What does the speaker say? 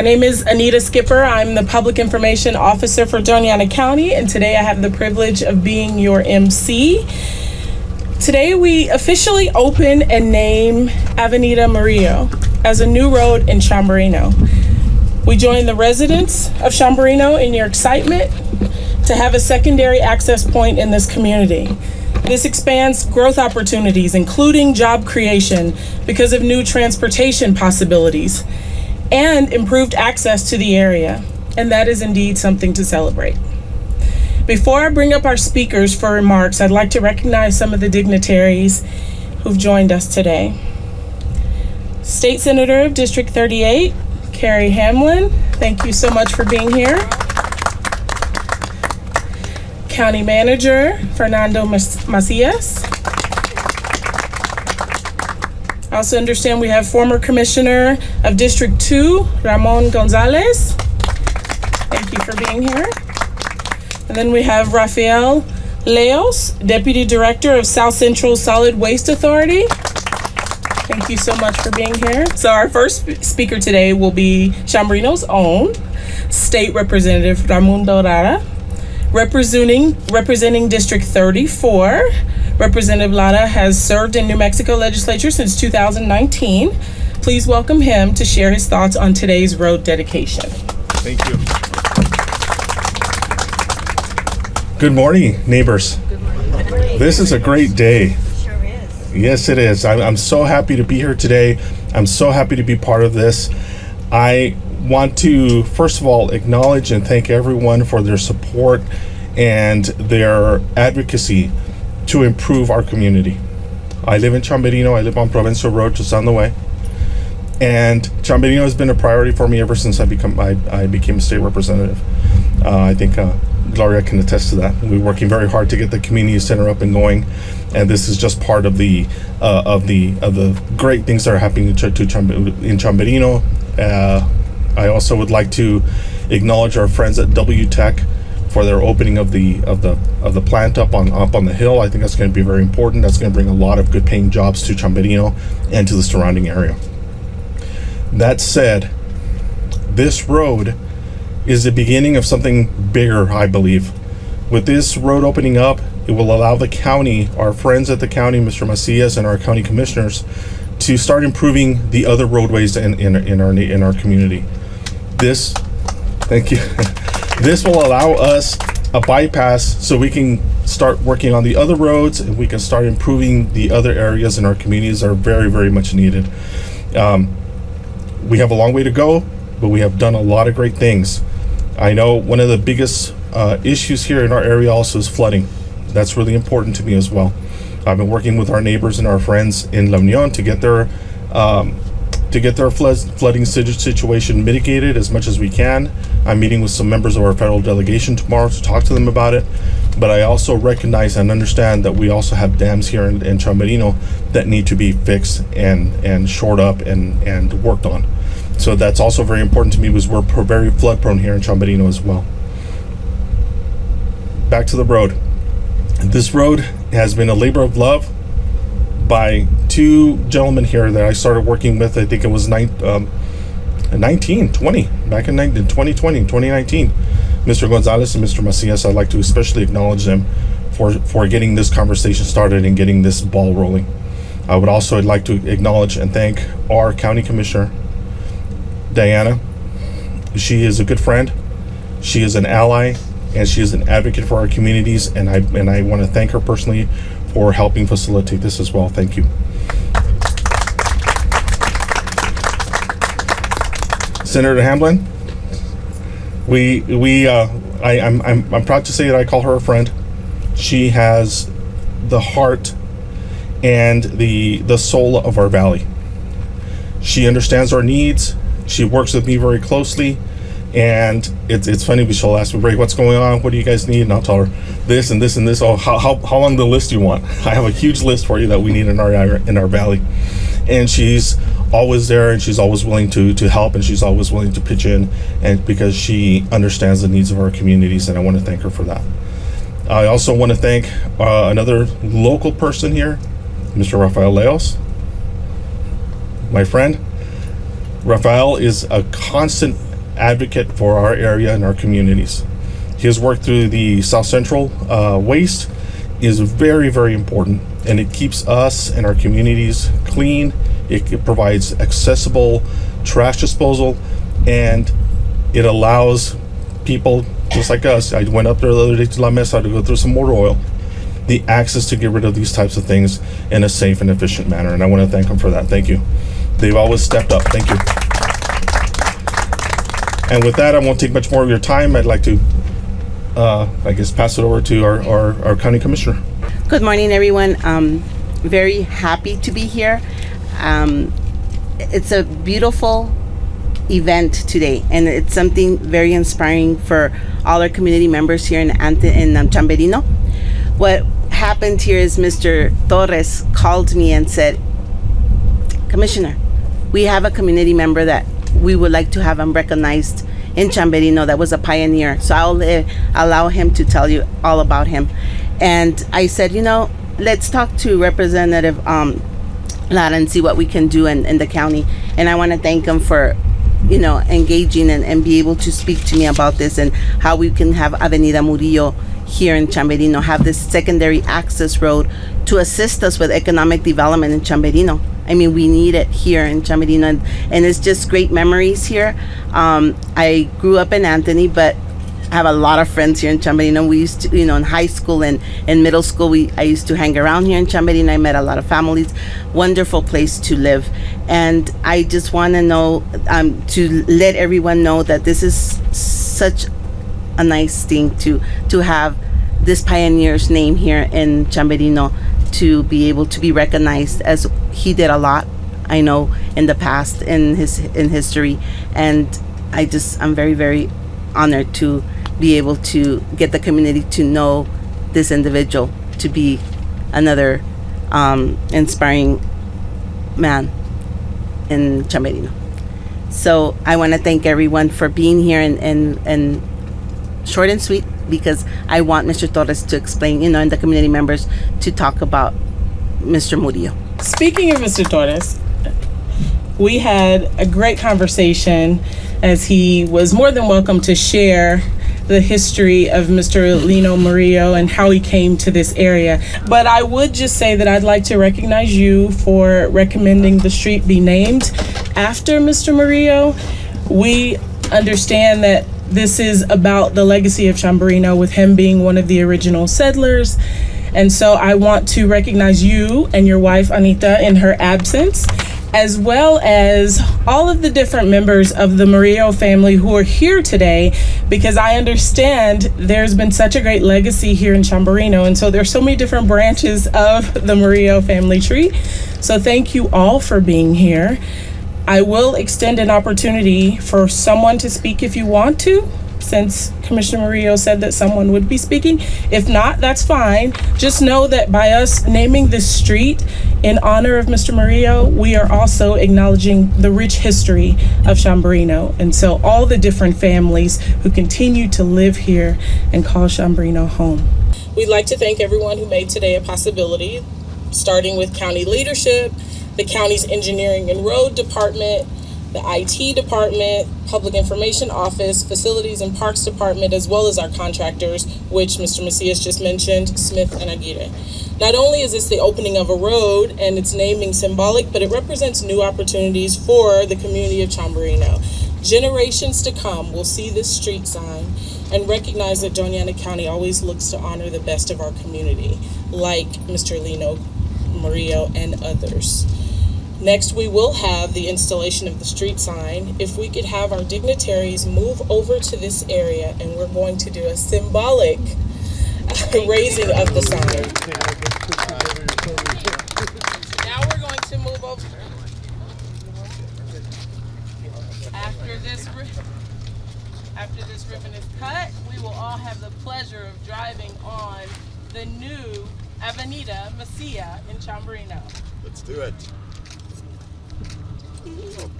My name is Anita Skipper. I'm the Public Information Officer for Doña County, and today I have the privilege of being your MC. Today we officially open and name Avenida Murillo as a new road in Chamberino. We join the residents of Chamberino in your excitement to have a secondary access point in this community. This expands growth opportunities, including job creation because of new transportation possibilities and improved access to the area. And that is indeed something to celebrate. Before I bring up our speakers for remarks, I'd like to recognize some of the dignitaries who've joined us today. State Senator of District 38, Carrie Hamlin, thank you so much for being here. County Manager, Fernando Macias. I also understand we have former Commissioner of District 2, Ramon Gonzalez. Thank you for being here. And then we have Rafael Leos, Deputy Director of South Central Solid Waste Authority. Thank you so much for being here. So our first speaker today will be Chamberino's own State Representative Raimundo Lara. Representing District 34, Representative Lara has served in New Mexico legislature since 2019. Please welcome him to share his thoughts on today's road dedication. Thank you. Good morning, neighbors. Good morning. This is a great day. Sure is. Yes, it is. I'm so happy to be here today. I'm so happy to be part of this. I want to, first of all, acknowledge and thank everyone for their support and their advocacy to improve our community. I live in Chamberino. I live on Provincial Road, just on the way. And Chamberino has been a priority for me ever since I became a state representative. I think Gloria can attest to that. We're working very hard to get the community center up and going, and this is just part of the great things that are happening in Chamberino. I also would like to acknowledge our friends at WTech for their opening of the plant up on the hill. I think that's going to be very important. That's going to bring a lot of good paying jobs to Chamberino and to the surrounding area. That said, this road is the beginning of something bigger, I believe. With this road opening up, it will allow the county, our friends at the county, Mr. Macias, and our county commissioners, to start improving the other roadways in our community. This, thank you. This will allow us a bypass so we can start working on the other roads and we can start improving the other areas in our communities that are very, very much needed. We have a long way to go, but we have done a lot of great things. I know one of the biggest issues here in our area also is flooding. That's really important to me as well. I've been working with our neighbors and our friends in La Union to get their flooding situation mitigated as much as we can. I'm meeting with some members of our federal delegation tomorrow to talk to them about it. But I also recognize and understand that we also have dams here in Chamberino that need to be fixed and shored up and worked on. So that's also very important to me because we're very flood prone here in Chamberino as well. Back to the road. This road has been a labor of love by two gentlemen here that I started working with. I think it was 2020, back in 2019. Mr. Gonzalez and Mr. Macias, I'd like to especially acknowledge them for getting this conversation started and getting this ball rolling. I would also like to acknowledge and thank our county commissioner, Diana. She is a good friend. She is an ally, and she is an advocate for our communities, and I want to thank her personally for helping facilitate this as well. Thank you. Senator Hamlin, I'm proud to say that I call her a friend. She has the heart and the soul of our valley. She understands our needs. She works with me very closely, and it's funny because she'll ask me, "Ray, what's going on? What do you guys need?" And I'll tell her this and this and this. Oh, how long the list do you want? I have a huge list for you that we need in our valley, and she's always there, and she's always willing to help, and she's always willing to pitch in, and because she understands the needs of our communities, and I want to thank her for that. I also want to thank another local person here, Mr. Rafael Leos, my friend. Rafael is a constant advocate for our area and our communities. His work through the South Central waste is very, very important, and it keeps us and our communities clean. It provides accessible trash disposal, and it allows people just like us. I went up there the other day to La Mesa to go through some motor oil. The access to get rid of these types of things in a safe and efficient manner, and I want to thank them for that. Thank you. They've always stepped up. Thank you. And with that, I won't take much more of your time. I'd like to, I guess, pass it over to our county commissioner. Good morning, everyone. Very happy to be here. It's a beautiful event today, and it's something very inspiring for all our community members here in Chamberino. What happened here is Mr. Torres called me and said, Commissioner, we have a community member that we would like to have him recognized in Chamberino that was a pioneer. So I'll allow him to tell you all about him. And I said, let's talk to Representative Lara and see what we can do in the county. And I want to thank him for, engaging and be able to speak to me about this and how we can have Avenida Murillo here in Chamberino, have this secondary access road to assist us with economic development in Chamberino. I mean, we need it here in Chamberino, and it's just great memories here. I grew up in Anthony, but I have a lot of friends here in Chamberino. We used to, in high school and in middle school, I used to hang around here in Chamberino. I met a lot of families. Wonderful place to live. And I just want to know, to let everyone know that this is such a nice thing to have this pioneer's name here in Chamberino, to be able to be recognized, as he did a lot, I know, in the past, in history. And I'm very, very honored to be able to get the community to know this individual to be another inspiring man in Chamberino. So I want to thank everyone for being here, and short and sweet, because I want Mr. Torres to explain, and the community members to talk about Mr. Murillo. Speaking of Mr. Torres, we had a great conversation, as he was more than welcome to share the history of Mr. Lino Murillo and how he came to this area. But I would just say that I'd like to recognize you for recommending the street be named after Mr. Murillo. We understand that this is about the legacy of Chamberino, with him being one of the original settlers. And so I want to recognize you and your wife, Anita, in her absence, as well as all of the different members of the Murillo family who are here today, because I understand there's been such a great legacy here in Chamberino. And so there's so many different branches of the Murillo family tree. So thank you all for being here. I will extend an opportunity for someone to speak if you want to, since Commissioner Murillo said that someone would be speaking. If not, that's fine. Just know that by us naming this street in honor of Mr. Murillo, we are also acknowledging the rich history of Chamberino. And so all the different families who continue to live here and call Chamberino home. We'd like to thank everyone who made today a possibility, starting with county leadership, the county's engineering and road department, the IT department, public information office, facilities and parks department, as well as our contractors, which Mr. Macias just mentioned, Smith and Aguirre. Not only is this the opening of a road and its naming symbolic, but it represents new opportunities for the community of Chamberino. Generations to come will see this street sign and recognize that Doña County always looks to honor the best of our community, like Mr. Lino Murillo and others. Next, we will have the installation of the street sign. If we could have our dignitaries move over to this area, and we're going to do a symbolic raising of the sign. Now we're going to move over. After this ribbon is cut, we will all have the pleasure of driving on the new Avenida Mesa in Chamberino. Let's do it. Oh,